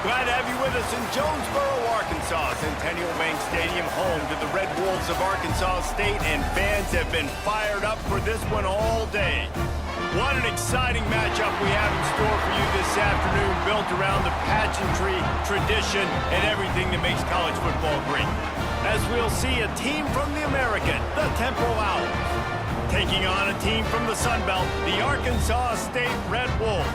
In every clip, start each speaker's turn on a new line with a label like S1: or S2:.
S1: Glad to have you with us in Jonesboro, Arkansas. Centennial Bank Stadium, home to the Red Wolves of Arkansas State, and fans have been fired up for this one all day. What an exciting matchup we have in store for you this afternoon, built around the pageantry, tradition, and everything that makes college football great. As we'll see a team from the American, the Temple Owls, taking on a team from the Sun Belt, the Arkansas State Red Wolves.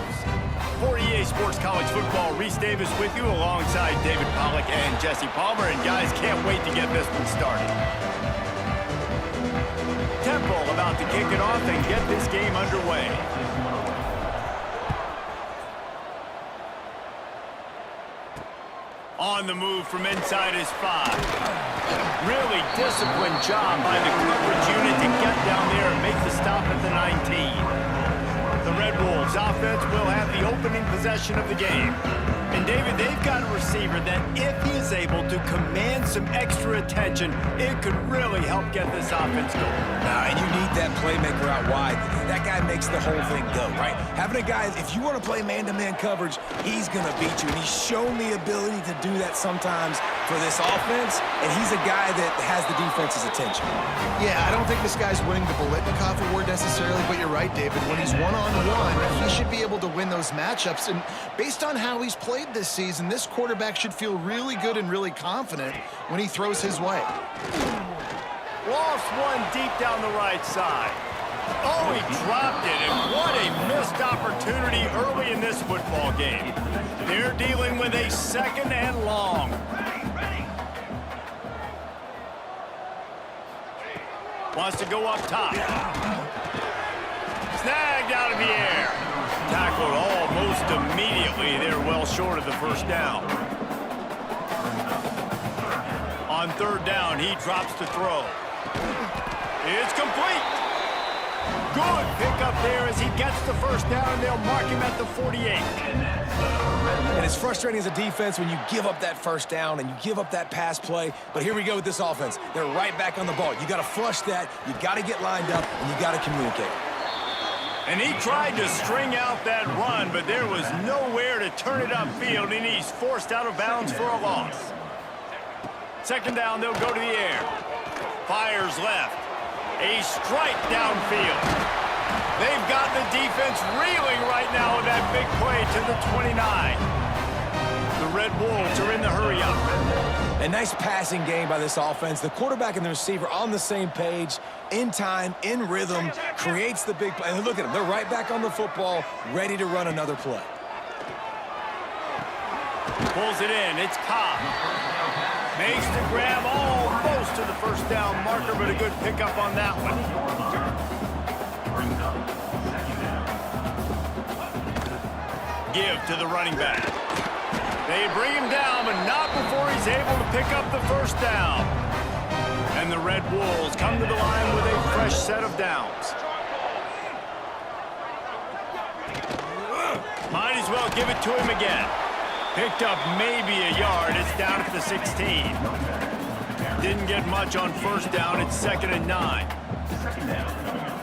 S1: For EA Sports College Football, Reese Davis with you alongside David Pollack and Jesse Palmer. And guys, can't wait to get this one started. Temple about to kick it off and get this game underway. On the move from inside his 5. Really disciplined job by the coverage unit to get down there and make the stop at the 19. The Red Wolves offense will have the opening possession of the game. And David, they've got a receiver that if he is able to command some extra attention, it could really help get this offense going.
S2: And you need that playmaker out wide. That guy makes the whole thing go, right? Having a guy, if you want to play man-to-man coverage, he's going to beat you. And he's shown the ability to do that sometimes for this offense, and he's a guy that has the defense's attention.
S3: Yeah, I don't think this guy's winning the Biletnikoff award necessarily, but you're right, David. When he's one-on-one, he should be able to win those matchups. And based on how he's played this season, this quarterback should feel really good and really confident when he throws his way.
S1: Lost one deep down the right side. Oh, he dropped it, and what a missed opportunity early in this football game. They're dealing with a 2nd and long. Wants to go up top. Snagged out of the air. Tackled almost immediately. They're well short of the first down. On 3rd down, he drops to throw. It's complete. Good pickup there as he gets the first down, and they'll mark him at the 48.
S2: And it's frustrating as a defense when you give up that first down and you give up that pass play. But here we go with this offense. They're right back on the ball. You got to flush that. You got to get lined up, and you got to communicate.
S1: And he tried to string out that run, but there was nowhere to turn it upfield, and he's forced out of bounds for a loss. 2nd down, they'll go to the air. Fires left. A strike downfield. They've got the defense reeling right now with that big play to the 29. The Red Wolves are in the hurry-up.
S2: A nice passing game by this offense. The quarterback and the receiver on the same page, in time, in rhythm, creates the big play. And look at them. They're right back on the football, ready to run another play.
S1: Pulls it in. It's Cobb. Makes the grab almost to the first down marker, but a good pickup on that one. Give to the running back. They bring him down, but not before he's able to pick up the first down. And the Red Wolves come to the line with a fresh set of downs. Might as well give it to him again. Picked up maybe a yard. It's down at the 16. Didn't get much on first down. It's 2nd and 9.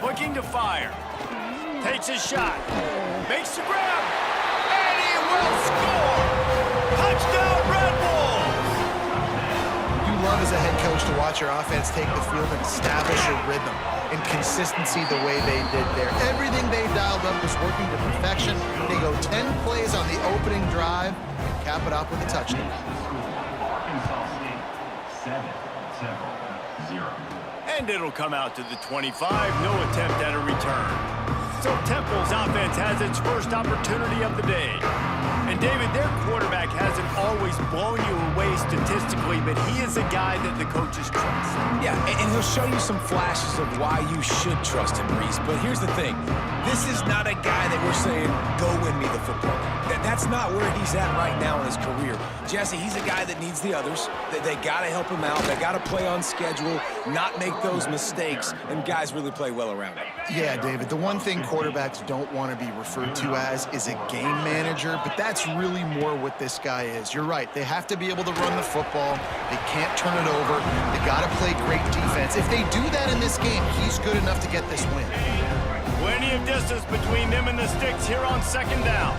S1: Looking to fire. Takes his shot. Makes the grab. And he will score. Touchdown, Red Wolves.
S3: You love as a head coach to watch your offense take the field and establish a rhythm and consistency the way they did there. Everything they dialed up was working to perfection. They go 10 plays on the opening drive and cap it off with a touchdown.
S1: And it'll come out to the 25. No attempt at a return. So Temple's offense has its first opportunity of the day. And David, their quarterback hasn't always blown you away statistically, but he is a guy that the coaches trust.
S2: Yeah, and he'll show you some flashes of why you should trust him, Reese. But here's the thing. This is not a guy that we're saying, go win me the football game. That's not where he's at right now in his career. Jesse, he's a guy that needs the others. They got to help him out. They got to play on schedule, not make those mistakes, and guys really play well around him.
S3: Yeah, David, the one thing quarterbacks don't want to be referred to as is a game manager, but that's really more what this guy is. You're right. They have to be able to run the football. They can't turn it over. They got to play great defense. If they do that in this game, he's good enough to get this win.
S1: Plenty of distance between them and the sticks here on 2nd down.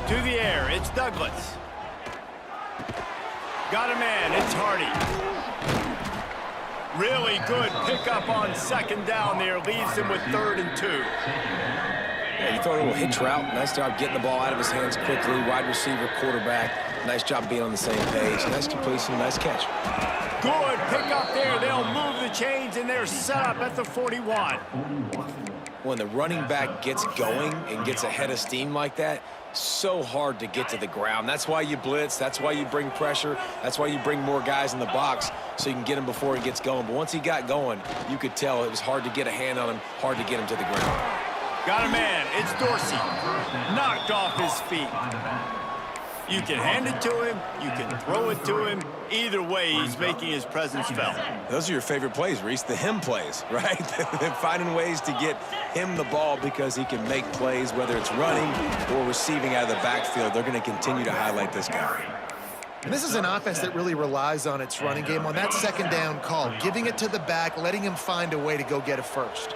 S1: To the air, it's Douglas. Got a man, it's Hardy. Really good pickup on second down there. Leaves him with 3rd and 2.
S2: Yeah, you throw a little hitch route. Nice job getting the ball out of his hands quickly. Wide receiver, quarterback. Nice job being on the same page. Nice completion, nice catch.
S1: Good pickup there. They'll move the chains, and they're set up at the 41.
S2: When the running back gets going and gets ahead of steam like that, so hard to get to the ground. That's why you blitz. That's why you bring pressure. That's why you bring more guys in the box so you can get him before he gets going. But once he got going, you could tell it was hard to get a hand on him, hard to get him to the ground.
S1: Got a man. It's Dorsey. Knocked off his feet. You can hand it to him. You can throw it to him. Either way, he's making his presence felt.
S2: Those are your favorite plays, Reese, the him plays, right? They're finding ways to get him the ball because he can make plays, whether it's running or receiving out of the backfield. They're going to continue to highlight this guy.
S3: And this is an offense that really relies on its running game, on that second down call, giving it to the back, letting him find a way to go get it first.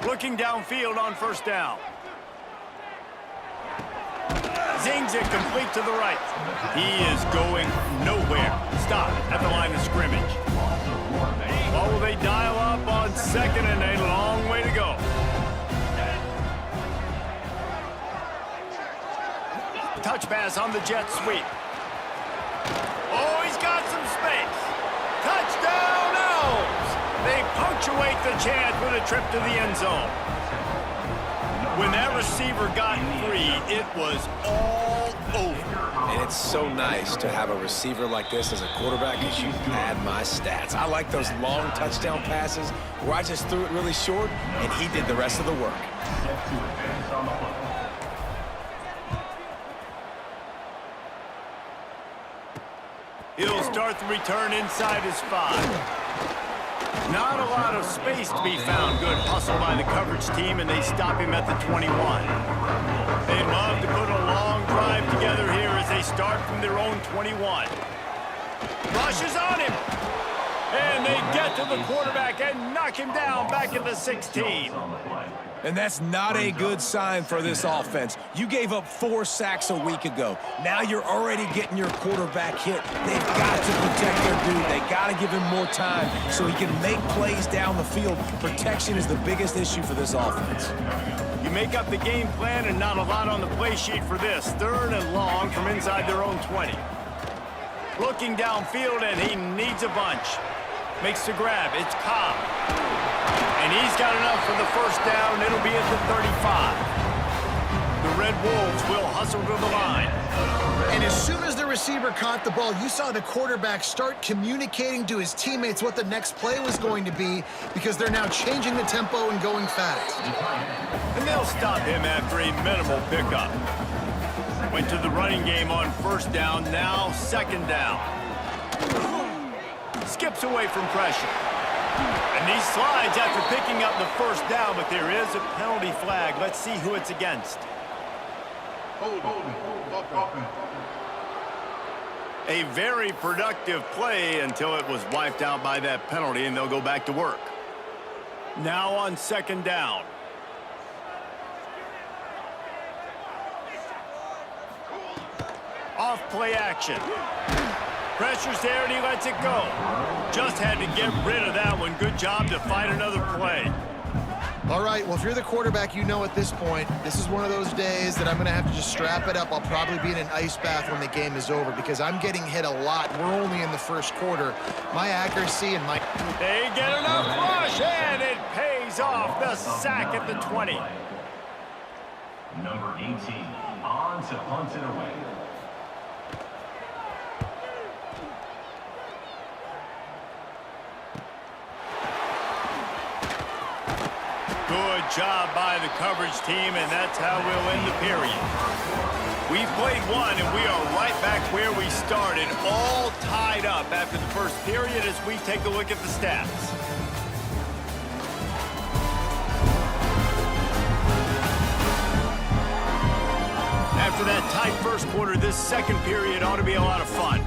S1: Looking downfield on first down. Zings it complete to the right. He is going nowhere. Stop at the line of scrimmage. Oh, will they dial up on 2nd and a long way to go. Touch pass on the jet sweep. Oh, he's got some space. Touchdown, Elves! They punctuate the chance with a trip to the end zone. When that receiver got free, it was all over.
S2: And it's so nice to have a receiver like this as a quarterback because you pad my stats. I like those long touchdown passes where I just threw it really short and he did the rest of the work.
S1: He'll start the return inside his 5. Not a lot of space to be found. Good hustle by the coverage team, and they stop him at the 21. They'd love to put a long drive together here as they start from their own 21. Rushes on him. And they get to the quarterback and knock him down back at the 16.
S2: And that's not a good sign for this offense. You gave up 4 sacks a week ago. Now you're already getting your quarterback hit. They've got to protect their dude. They got to give him more time so he can make plays down the field. Protection is the biggest issue for this offense.
S1: You make up the game plan and not a lot on the play sheet for this. 3rd and long from inside their own 20. Looking downfield, and he needs a bunch. Makes the grab. It's Cobb. And he's got enough for the first down. It'll be at the 35. The Red Wolves will hustle to the line.
S3: And as soon as the receiver caught the ball, you saw the quarterback start communicating to his teammates what the next play was going to be because they're now changing the tempo and going fast.
S1: And they'll stop him after a minimal pickup. Went to the running game on first down, now 2nd down. Skips away from pressure. And he slides after picking up the first down, but there is a penalty flag. Let's see who it's against. A very productive play until it was wiped out by that penalty, and they'll go back to work. Now on 2nd down. Off play action. Pressure's there, and he lets it go. Just had to get rid of that one. Good job to find another play.
S3: All right, well, if you're the quarterback, you know at this point, this is one of those days that I'm going to have to just strap it up. I'll probably be in an ice bath when the game is over because I'm getting hit a lot. We're only in the first quarter. My accuracy and my...
S1: They get enough rush, and it pays off. The sack at the 20.
S4: Number 18, on to punt it away.
S1: Good job by the coverage team, and that's how we'll end the period. We've played one, and we are right back where we started, all tied up after the first period as we take a look at the stats. After that tight first quarter, this second period ought to be a lot of fun.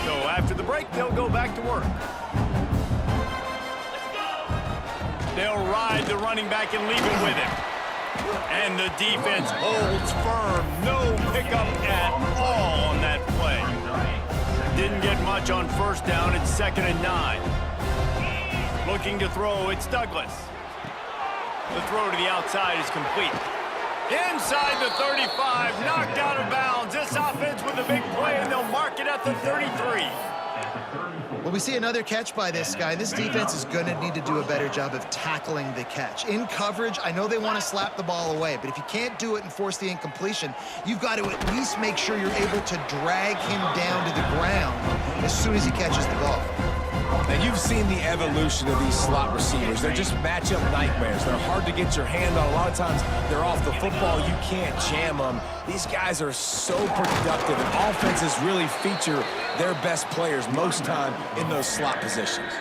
S1: So after the break, they'll go back to work. They'll ride the running back and leave it with him. And the defense holds firm. No pickup at all on that play. Didn't get much on first down. It's 2nd and 9. Looking to throw, it's Douglas. The throw to the outside is complete. Inside the 35, knocked out of bounds. This offense with a big play, and they'll mark it at the 33.
S3: Well, we see another catch by this guy. This defense is going to need to do a better job of tackling the catch. In coverage, I know they want to slap the ball away, but if you can't do it and force the incompletion, you've got to at least make sure you're able to drag him down to the ground as soon as he catches the ball.
S2: And you've seen the evolution of these slot receivers. They're just matchup nightmares. They're hard to get your hand on. A lot of times, they're off the football. You can't jam them. These guys are so productive, and offenses really feature their best players most time in those slot positions.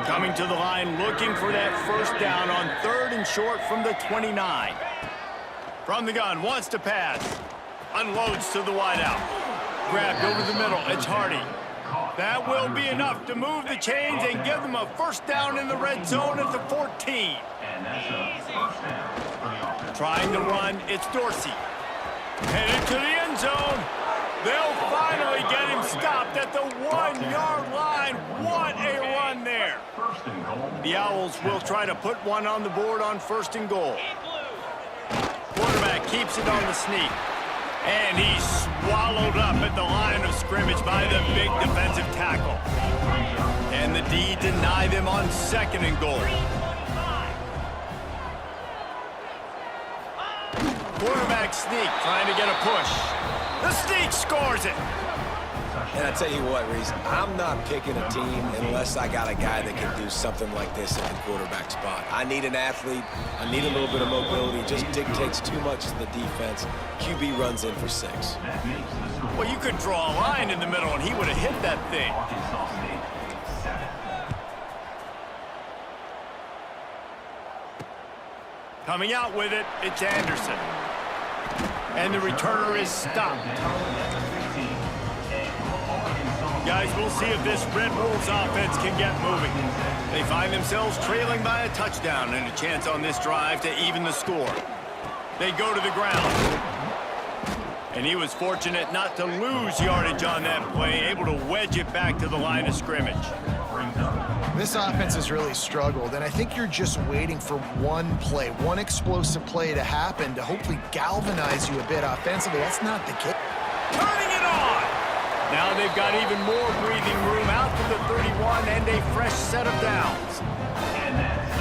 S1: Coming to the line, looking for that first down on 3rd and short from the 29. From the gun, wants to pass. Unloads to the wideout. Grabbed over the middle, it's Hardy. That will be enough to move the chains and give them a first down in the red zone at the 14. Trying to run, it's Dorsey. Headed to the end zone. They'll finally get him stopped at the 1-yard line. What a run there. The Owls will try to put one on the board on 1st and goal. Quarterback keeps it on the sneak. And he's swallowed up at the line of scrimmage by the big defensive tackle. And the D deny them on 2nd and goal. Quarterback sneak, trying to get a push. The sneak scores it.
S2: And I tell you what, Reese, I'm not picking a team unless I got a guy that can do something like this at the quarterback spot. I need an athlete. I need a little bit of mobility. It just dictates too much to the defense. QB runs in for 6.
S1: Well, you could draw a line in the middle, and he would have hit that thing. Coming out with it, it's Anderson. And the returner is stopped. Guys, we'll see if this Red Wolves offense can get moving. They find themselves trailing by a touchdown and a chance on this drive to even the score. They go to the ground. And he was fortunate not to lose yardage on that play, able to wedge it back to the line of scrimmage.
S3: This offense has really struggled, and I think you're just waiting for one play, one explosive play to happen to hopefully galvanize you a bit offensively. That's not the case.
S1: Turning it on! Now they've got even more breathing room out to the 31 and a fresh set of downs.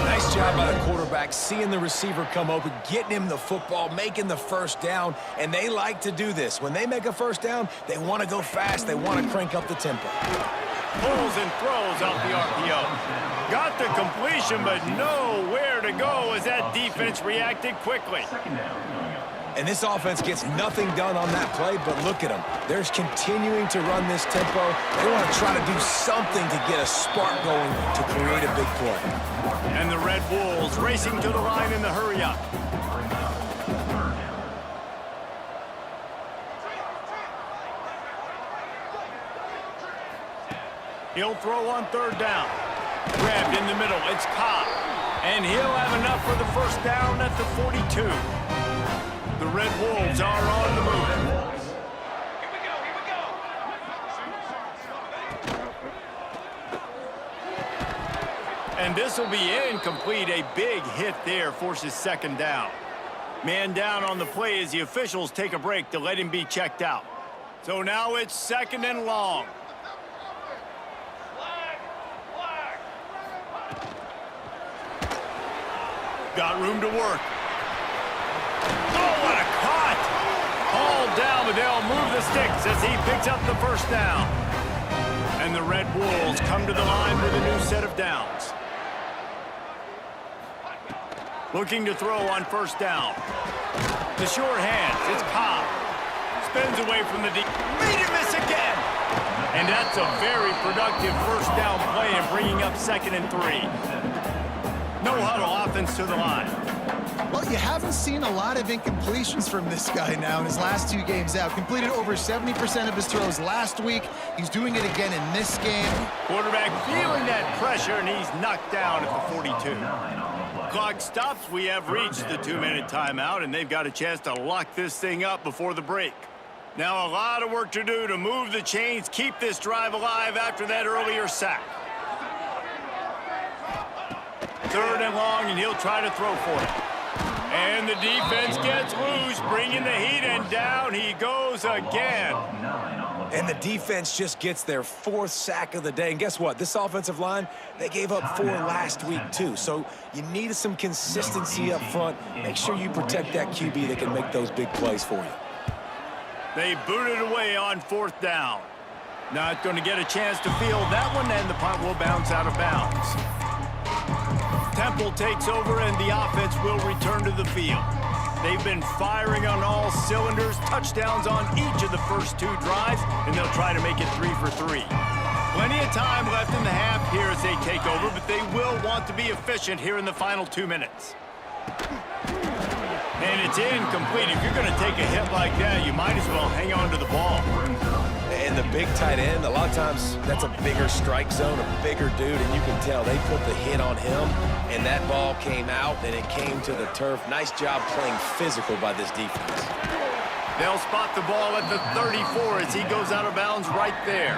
S2: Nice job by the quarterback, seeing the receiver come open, getting him the football, making the first down, and they like to do this. When they make a first down, they want to go fast, they want to crank up the tempo.
S1: Pulls and throws out the RPO. Got the completion, but nowhere to go as that defense reacted quickly.
S2: And this offense gets nothing done on that play, but look at them. They're continuing to run this tempo. They want to try to do something to get a spark going to create a big play.
S1: And the Red Wolves racing to the line in the hurry-up. He'll throw on 3rd down. Grabbed in the middle, it's Cobb. And he'll have enough for the first down at the 42. The Red Wolves are on the move. And this will be incomplete. A big hit there forces 2nd down. Man down on the play as the officials take a break to let him be checked out. So now it's 2nd and long. Got room to work. Oh, what a cut! All down, but they'll move the sticks as he picks up the first down. And the Red Wolves come to the line with a new set of downs. Looking to throw on 1st down. The short hands, it's Cobb. Spins away from the deep. Made him miss again! And that's a very productive first down play and bringing up 2nd and 3. No huddle offense to the line.
S3: Well, you haven't seen a lot of incompletions from this guy now in his last 2 games out. Completed over 70% of his throws last week. He's doing it again in this game.
S1: Quarterback feeling that pressure, and he's knocked down at the 42. clock stops, we have reached the 2-minute timeout, and they've got a chance to lock this thing up before the break. Now a lot of work to do to move the chains, keep this drive alive after that earlier sack. 3rd and long, and he'll try to throw for it. And the defense gets loose, bringing the heat, and down he goes again.
S2: And the defense just gets their 4th sack of the day. And guess what? This offensive line, they gave up 4 last week too. So you need some consistency up front. Make sure you protect that QB that can make those big plays for you.
S1: They booted away on 4th down. Not going to get a chance to field that one, and the punt will bounce out of bounds. Temple takes over, and the offense will return to the field. They've been firing on all cylinders, touchdowns on each of the first 2 drives, and they'll try to make it 3 for 3. Plenty of time left in the half here as they take over, but they will want to be efficient here in the final 2 minutes. And it's incomplete. If you're going to take a hit like that, you might as well hang on to the ball.
S2: And the big tight end, a lot of times that's a bigger strike zone, a bigger dude, and you can tell they put the hit on him, and that ball came out, and it came to the turf. Nice job playing physical by this defense.
S1: They'll spot the ball at the 34 as he goes out of bounds right there.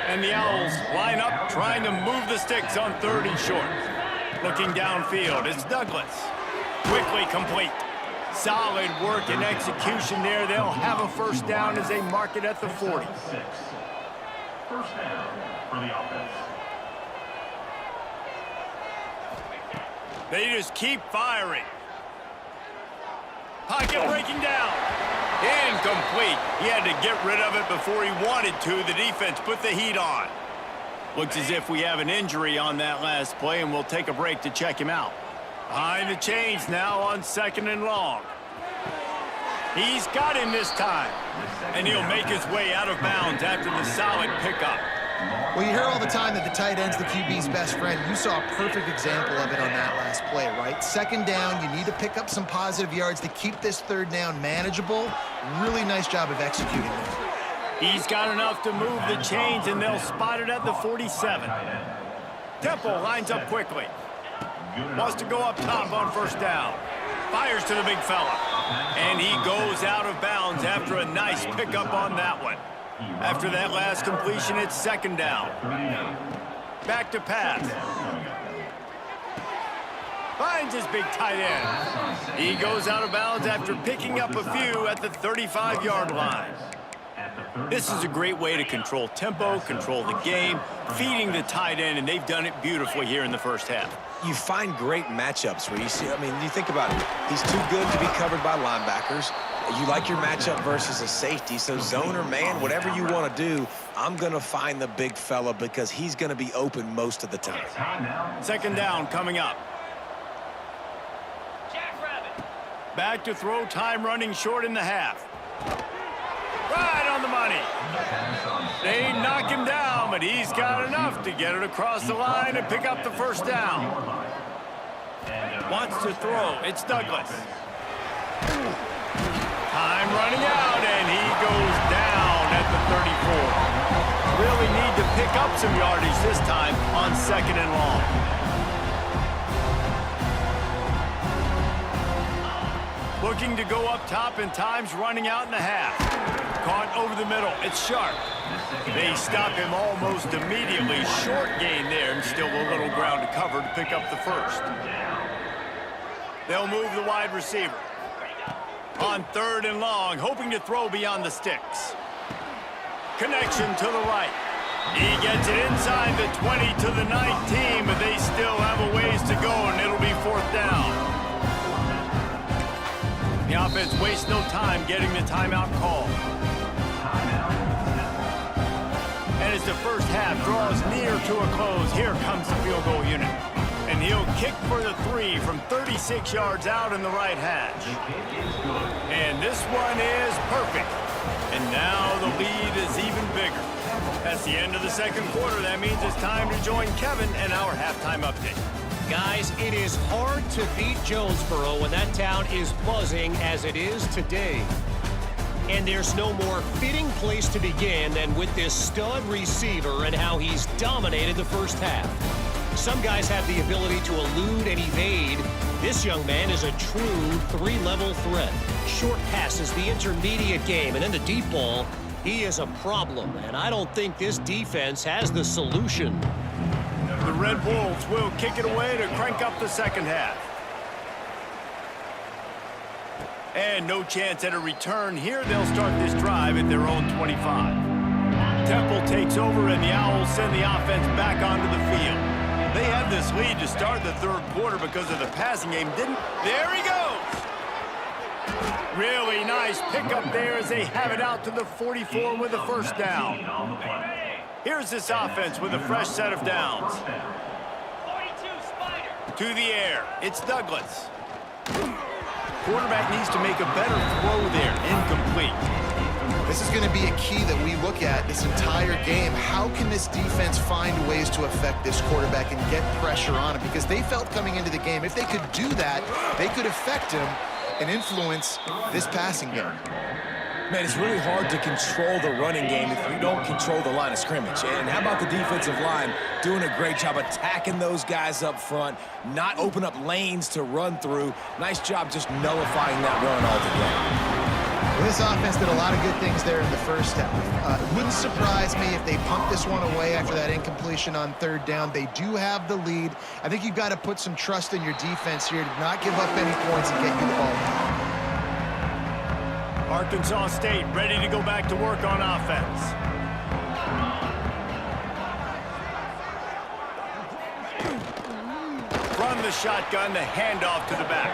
S1: And the Owls line up, trying to move the sticks on 3rd and short. Looking downfield, it's Douglas. Quickly complete. Solid work and execution there. They'll have a 1st down as they mark it at the 40.
S4: 1st down for the offense.
S1: They just keep firing. Pocket breaking down. Incomplete. He had to get rid of it before he wanted to. The defense put the heat on. Looks as if we have an injury on that last play, and we'll take a break to check him out. Behind the chains now on 2nd and long. He's got him this time. And he'll make his way out of bounds after the solid pickup.
S3: Well, you hear all the time that the tight end's the QB's best friend. You saw a perfect example of it on that last play, right? 2nd down, you need to pick up some positive yards to keep this 3rd down manageable. Really nice job of executing there.
S1: He's got enough to move the chains, and they'll spot it at the 47. Temple lines up quickly. Wants to go up top on 1st down. Fires to the big fella. And he goes out of bounds after a nice pickup on that one. After that last completion, it's 2nd down. Back to pass. Finds his big tight end. He goes out of bounds after picking up a few at the 35-yard line. This is a great way to control tempo, control the game, feeding the tight end, and they've done it beautifully here in the 1st half.
S2: You find great matchups, Reese. I mean, you think about it. He's too good to be covered by linebackers. You like your matchup versus a safety, so zone or man, whatever you want to do, I'm going to find the big fella because he's going to be open most of the time.
S1: 2nd down coming up. Back to throw, time running short in the half. Right on the money. They knock him down, but he's got enough to get it across the line and pick up the 1st down. Wants to throw. It's Douglas. Time running out, and he goes down at the 34. Really need to pick up some yardage this time on 2nd and long. Looking to go up top, and time's running out in the half. Caught over the middle. It's Sharp. They stop him almost immediately. Short gain there, and still a little ground to cover to pick up the 1st. They'll move the wide receiver. On 3rd and long, hoping to throw beyond the sticks. Connection to the right. He gets it inside the 20 to the 19, but they still have a ways to go, and it'll be 4th down. The offense wastes no time getting the timeout call. And as the 1st half draws near to a close, here comes the field goal unit. And he'll kick for the 3 from 36 yards out in the right hash. And this one is perfect. And now the lead is even bigger. That's the end of the 2nd quarter. That means it's time to join Kevin and our halftime update.
S5: Guys, it is hard to beat Jonesboro when that town is buzzing as it is today. And there's no more fitting place to begin than with this stud receiver and how he's dominated the 1st half. Some guys have the ability to elude and evade. This young man is a true three-level threat. Short passes, the intermediate game, and then the deep ball. He is a problem, and I don't think this defense has the solution.
S1: The Red Wolves will kick it away to crank up the second half. And no chance at a return here. They'll start this drive at their own 25. Temple takes over, and the Owls send the offense back onto the field. They had this lead to start the third quarter because of the passing game, didn't? There he goes! Really nice pickup there as they have it out to the 44 with a first down. Here's this offense with a fresh set of downs. To the air, it's Douglas. Quarterback needs to make a better throw there, incomplete.
S3: This is going to be a key that we look at this entire game. How can this defense find ways to affect this quarterback and get pressure on him? Because they felt coming into the game, if they could do that, they could affect him and influence this passing game.
S2: Man, it's really hard to control the running game if you don't control the line of scrimmage. And how about the defensive line doing a great job attacking those guys up front, not open up lanes to run through. Nice job just nullifying that run altogether.
S3: Well, this offense did a lot of good things there in the first half. It wouldn't surprise me if they pumped this one away after that incompletion on third down. They do have the lead. I think you've got to put some trust in your defense here to not give up any points and get you the ball back.
S1: Arkansas State ready to go back to work on offense. From the shotgun, the handoff to the back.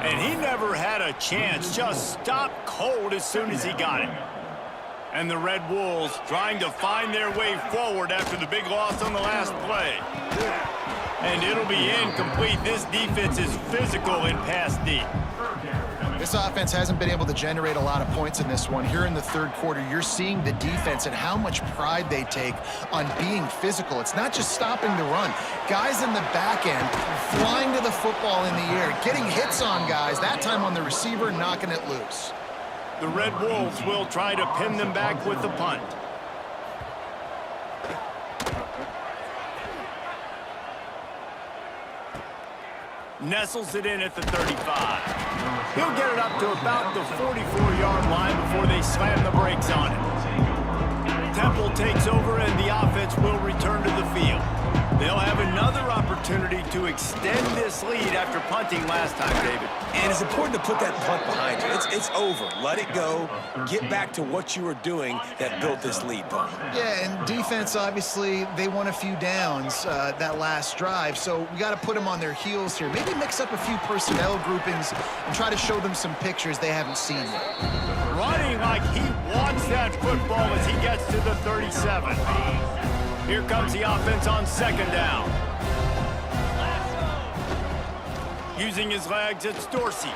S1: And he never had a chance, just stopped cold as soon as he got it. And the Red Wolves trying to find their way forward after the big loss on the last play. And it'll be incomplete. This defense is physical in pass deep.
S3: This offense hasn't been able to generate a lot of points in this one. Here in the third quarter, you're seeing the defense and how much pride they take on being physical. It's not just stopping the run. Guys in the back end flying to the football in the air, getting hits on guys, that time on the receiver, knocking it loose.
S1: The Red Wolves will try to pin them back with the punt. Nestles it in at the 35. He'll get it up to about the 44-yard line before they slam the brakes on it. Temple takes over and the offense will return to the field. They'll have another opportunity to extend this lead after punting last time, David.
S2: And it's important to put that punt behind you. It's over. Let it go. Get back to what you were doing that built this lead, Paul.
S3: Yeah, and defense, obviously, they won a few downs that last drive, so we got to put them on their heels here. Maybe mix up a few personnel groupings and try to show them some pictures they haven't seen yet.
S1: Running like he wants that football as he gets to the 37. Here comes the offense on second down. Using his legs, it's Dorsey.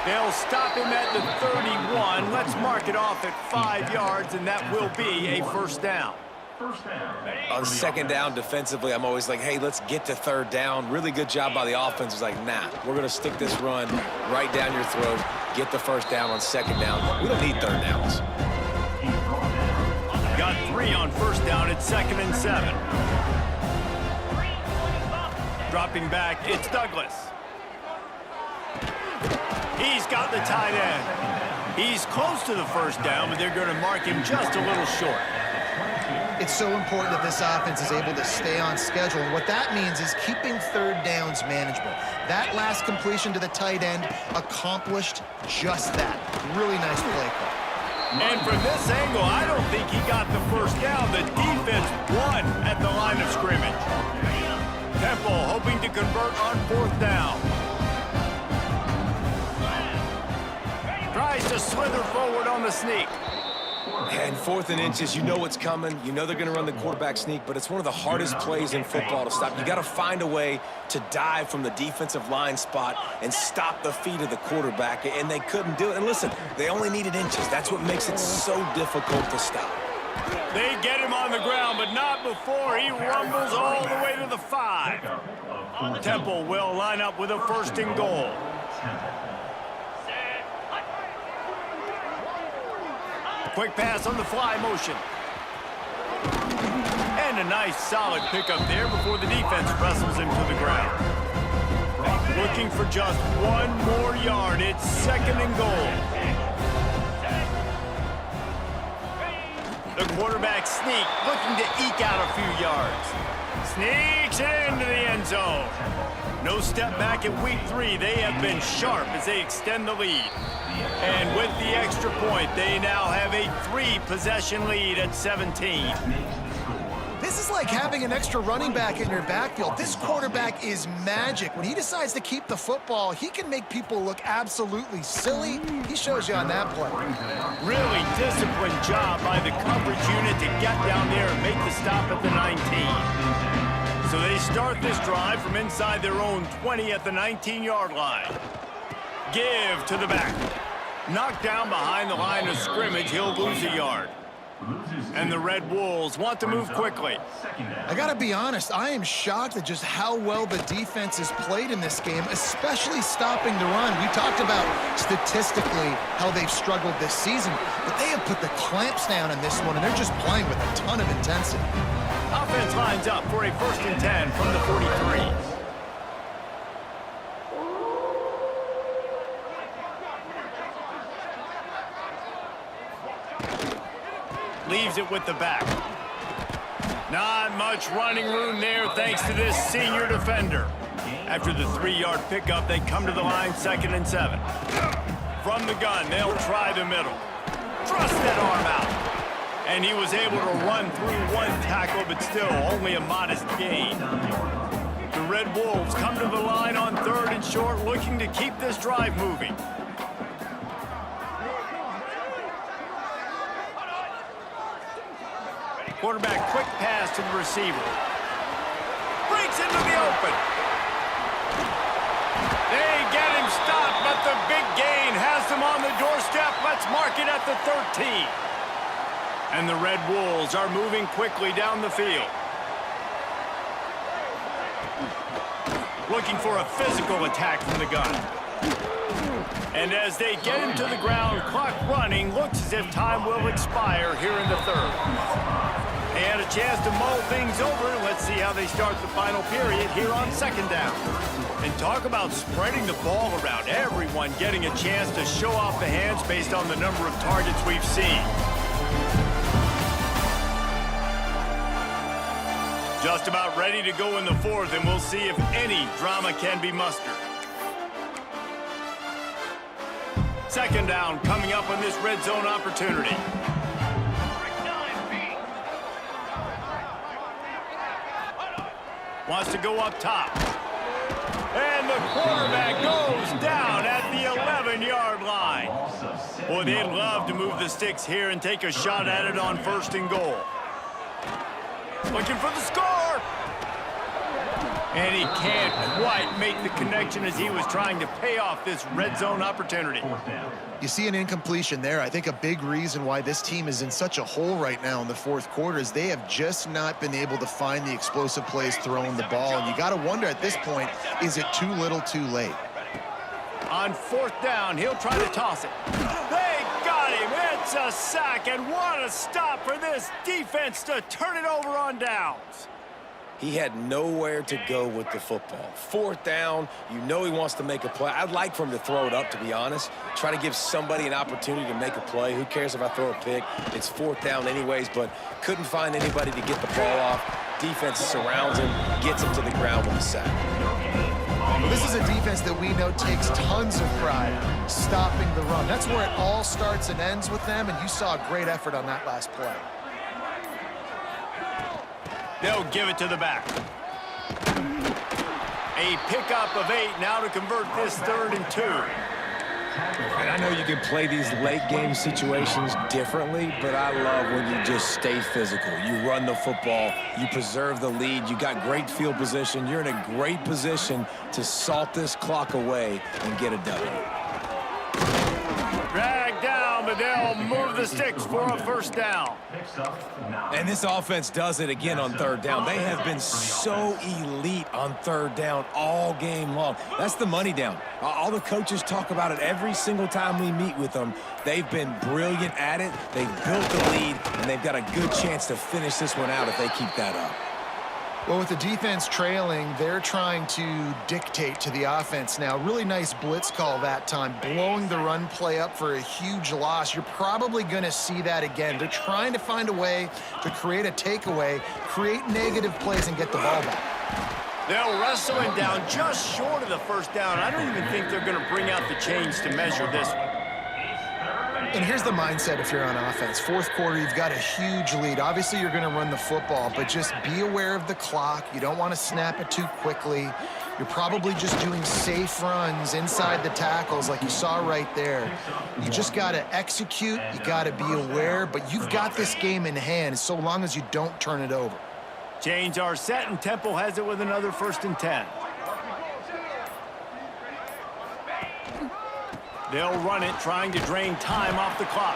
S1: They'll stop him at the 31. Let's mark it off at 5 yards, and that will be a first down.
S2: On second down defensively, I'm always like, hey, let's get to third down. Really good job by the offense. It's like, nah, we're going to stick this run right down your throat, get the first down on second down. We don't need third downs.
S1: Got 3 on first down at 2nd and 7. Dropping back, it's Douglas. He's got the tight end. He's close to the first down, but they're going to mark him just a little short.
S3: It's so important that this offense is able to stay on schedule. And what that means is keeping third downs manageable. That last completion to the tight end accomplished just that. Really nice play call.
S1: And from this angle, I don't think he got the first down. The defense won at the line of scrimmage. Temple hoping to convert on fourth down. Tries to slither forward on the sneak.
S2: And 4th and inches, you know what's coming. You know they're going to run the quarterback sneak, but it's one of the hardest plays in football to stop. You got to find a way to dive from the defensive line spot and stop the feet of the quarterback, and they couldn't do it. And listen, they only needed inches. That's what makes it so difficult to stop.
S1: They get him on the ground, but not before he rumbles all the way to the 5. Temple will line up with a 1st and goal. Quick pass on the fly motion. And find a nice solid pickup there before the defense wrestles him to the ground. Looking for just one more yard. It's 2nd and goal. The quarterback sneak, looking to eke out a few yards. Sneaks it into the end zone. No step back at week 3. They have been sharp as they extend the lead. And with the extra point, they now have a 3-possession lead at 17.
S3: This is like having an extra running back in your backfield. This quarterback is magic. When he decides to keep the football, he can make people look absolutely silly. He shows you on that play.
S1: Really disciplined job by the coverage unit to get down there and make the stop at the 19. So they start this drive from inside their own 20 at the 19-yard line. Give to the back. Knocked down behind the line of scrimmage, he'll lose a yard. And the Red Wolves want to move quickly.
S3: I gotta be honest, I am shocked at just how well the defense has played in this game, especially stopping the run. We talked about statistically how they've struggled this season, but they have put the clamps down in this one, and they're just playing with a ton of intensity.
S1: Offense lines up for a 1st and 10 from the 43. Leaves it with the back. Not much running room there thanks to this senior defender. After the 3-yard pickup, they come to the line 2nd and 7. From the gun, they'll try the middle. Thrust that arm out. And he was able to run through one tackle, but still only a modest gain. The Red Wolves come to the line on 3rd and short, looking to keep this drive moving. Quarterback quick pass to the receiver. Breaks into the open. They get him stopped, but the big gain has them on the doorstep. Let's mark it at the 13. And the Red Wolves are moving quickly down the field. Looking for a physical attack from the gun. And as they get him to the ground, clock running, looks as if time will expire here in the 3rd. They had a chance to mull things over. Let's see how they start the final period here on 2nd down. And talk about spreading the ball around. Everyone getting a chance to show off the hands based on the number of targets we've seen. Just about ready to go in the 4th, and we'll see if any drama can be mustered. 2nd down coming up on this red zone opportunity. Wants to go up top. And the quarterback goes down at the 11-yard line. Boy, they'd love to move the sticks here and take a shot at it on 1st and goal. Looking for the score. And he can't quite make the connection as he was trying to pay off this red zone opportunity.
S3: You see an incompletion there. I think a big reason why this team is in such a hole right now in the 4th quarter is they have just not been able to find the explosive plays throwing the ball. And you got to wonder at this point, is it too little too late?
S1: On 4th down, he'll try to toss it. They got him. It's a sack, and what a stop for this defense to turn it over on downs.
S2: He had nowhere to go with the football. 4th down, you know he wants to make a play. I'd like for him to throw it up, to be honest. Try to give somebody an opportunity to make a play. Who cares if I throw a pick? It's 4th down anyways, but couldn't find anybody to get the ball off. Defense surrounds him, gets him to the ground with a sack.
S3: Well, this is a defense that we know takes tons of pride stopping the run. That's where it all starts and ends with them, and you saw a great effort on that last play.
S1: They'll give it to the back. A pickup of 8 now to convert this 3rd and 2.
S2: And I know you can play these late game situations differently, but I love when you just stay physical. You run the football, you preserve the lead, you got great field position, you're in a great position to salt this clock away and get a W.
S1: Dragged down, but they'll move the sticks for a 1st down.
S4: Picks up 9.
S2: And this offense does it again on third down. They have been so elite on third down all game long. That's the money down. All the coaches talk about it every single time we meet with them. They've been brilliant at it. They've built the lead, and they've got a good chance to finish this one out if they keep that up.
S3: Well, with the defense trailing, they're trying to dictate to the offense now. Really nice blitz call that time, blowing the run play up for a huge loss. You're probably going to see that again. They're trying to find a way to create a takeaway, create negative plays, and get the ball back.
S1: They'll wrestle him down just short of the first down. I don't even think they're going to bring out the chains to measure this one.
S3: And here's the mindset if you're on offense. Fourth quarter, you've got a huge lead. Obviously, you're going to run the football, but just be aware of the clock. You don't want to snap it too quickly. You're probably just doing safe runs inside the tackles like you saw right there. You just got to execute. You got to be aware, but you've got this game in hand so long as you don't turn it over.
S1: Chains are set, and Temple has it with another 1st and 10. They'll run it, trying to drain time off the clock.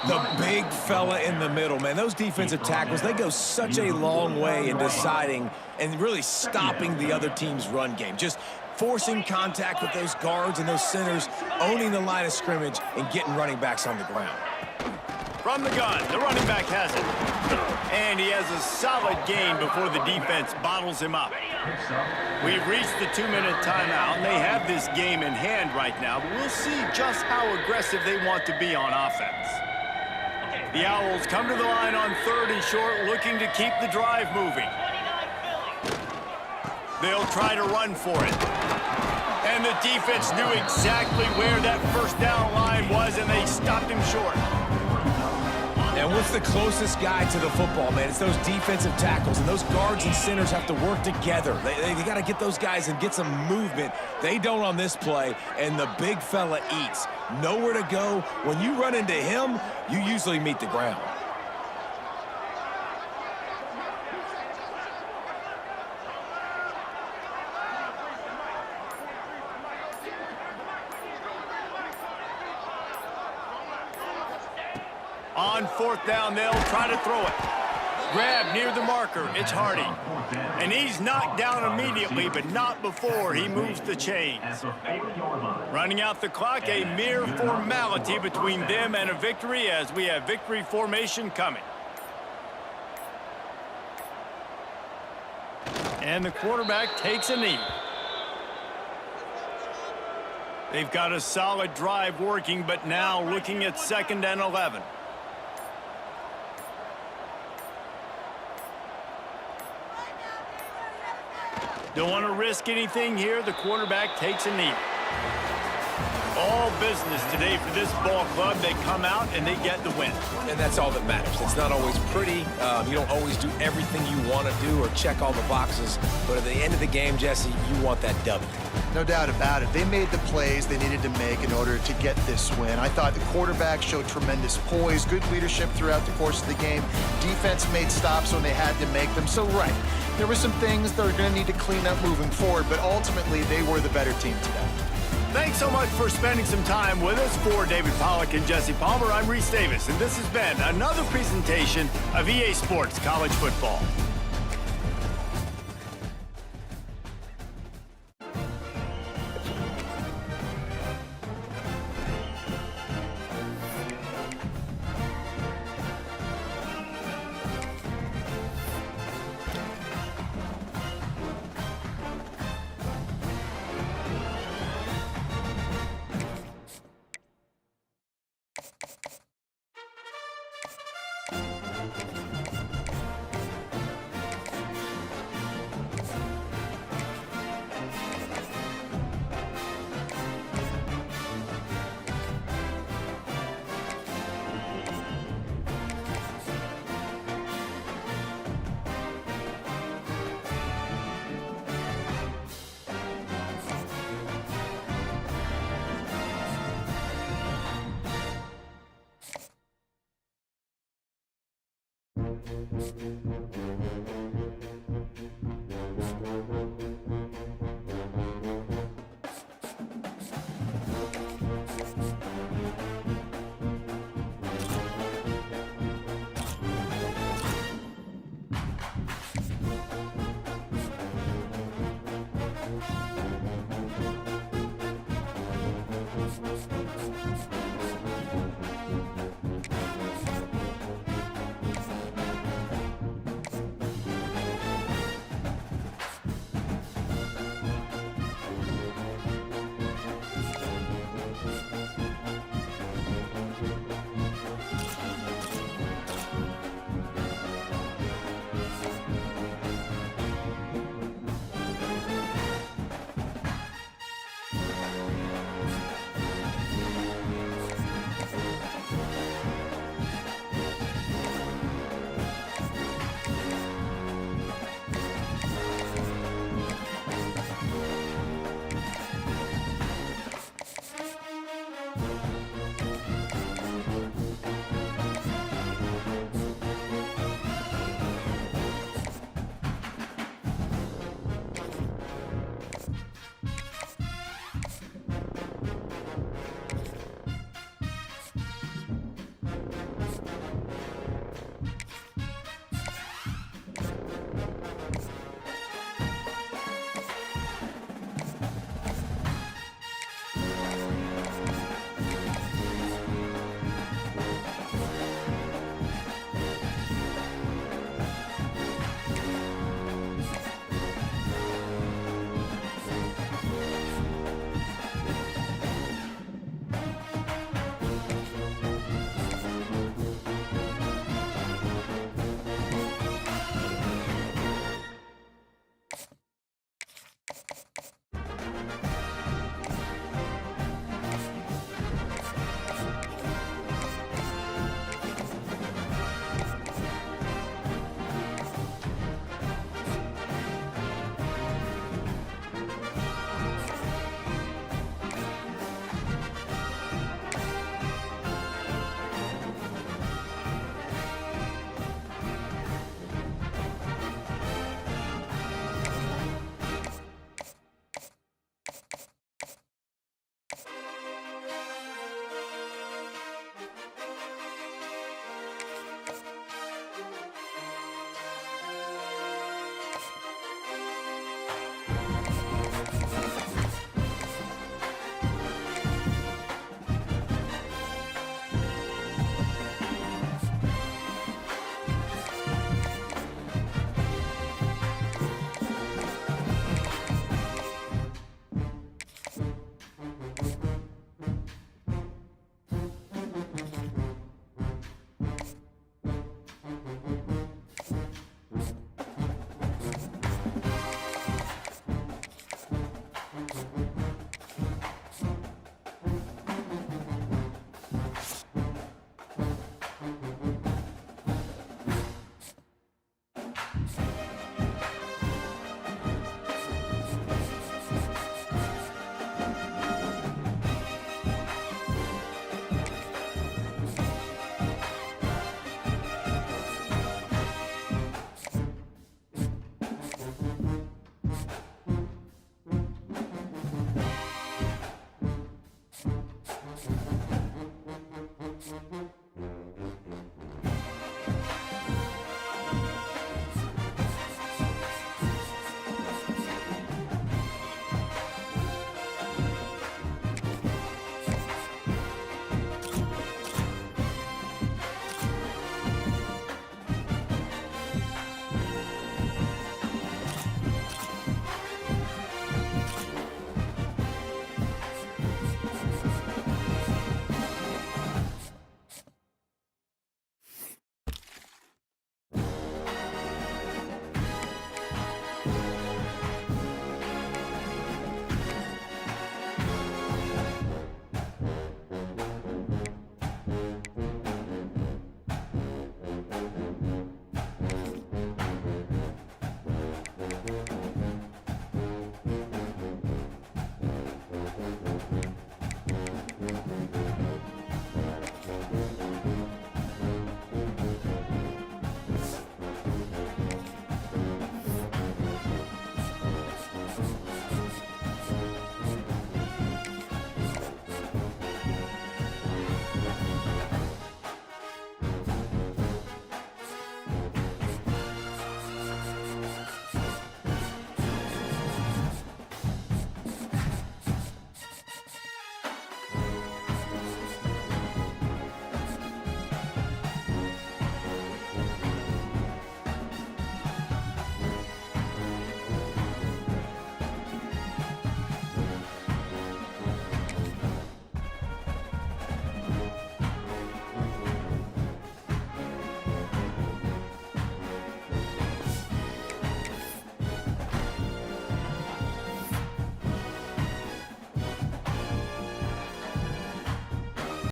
S2: The big fella in the middle, man. Those defensive tackles, they go such a long way in deciding and really stopping the other team's run game. Just forcing contact with those guards and those centers, owning the line of scrimmage, and getting running backs on the ground.
S1: From the gun, the running back has it. And he has a solid gain before the defense bottles him up. We've reached the 2-minute timeout, and they have this game in hand right now, but we'll see just how aggressive they want to be on offense. The Owls come to the line on 3rd and short, looking to keep the drive moving. They'll try to run for it. And the defense knew exactly where that first down line was, and they stopped him short.
S2: And what's the closest guy to the football, man? It's those defensive tackles, and those guards and centers have to work together. They got to get those guys and get some movement. They don't on this play, and the big fella eats. Nowhere to go. When you run into him, you usually meet the ground.
S1: On 4th down, they'll try to throw it. Grab near the marker, it's Hardy. And he's knocked down immediately, but not before he moves the chains. Running out the clock, a mere formality between them and a victory as we have victory formation coming. And the quarterback takes a knee. They've got a solid drive working, but now looking at 2nd and 11. Don't want to risk anything here. The quarterback takes a knee. All business today for this ball club. They come out and they get the win.
S2: And that's all that matters. It's not always pretty. You don't always do everything you want to do or check all the boxes. But at the end of the game, Jesse, you want that W.
S3: No doubt about it. They made the plays they needed to make in order to get this win. I thought the quarterback showed tremendous poise, good leadership throughout the course of the game. Defense made stops when they had to make them. So, right, there were some things they're going to need to clean up moving forward, but ultimately they were the better team today.
S1: Thanks so much for spending some time with us. For David Pollack and Jesse Palmer, I'm Reese Davis, and this has been another presentation of EA Sports College Football.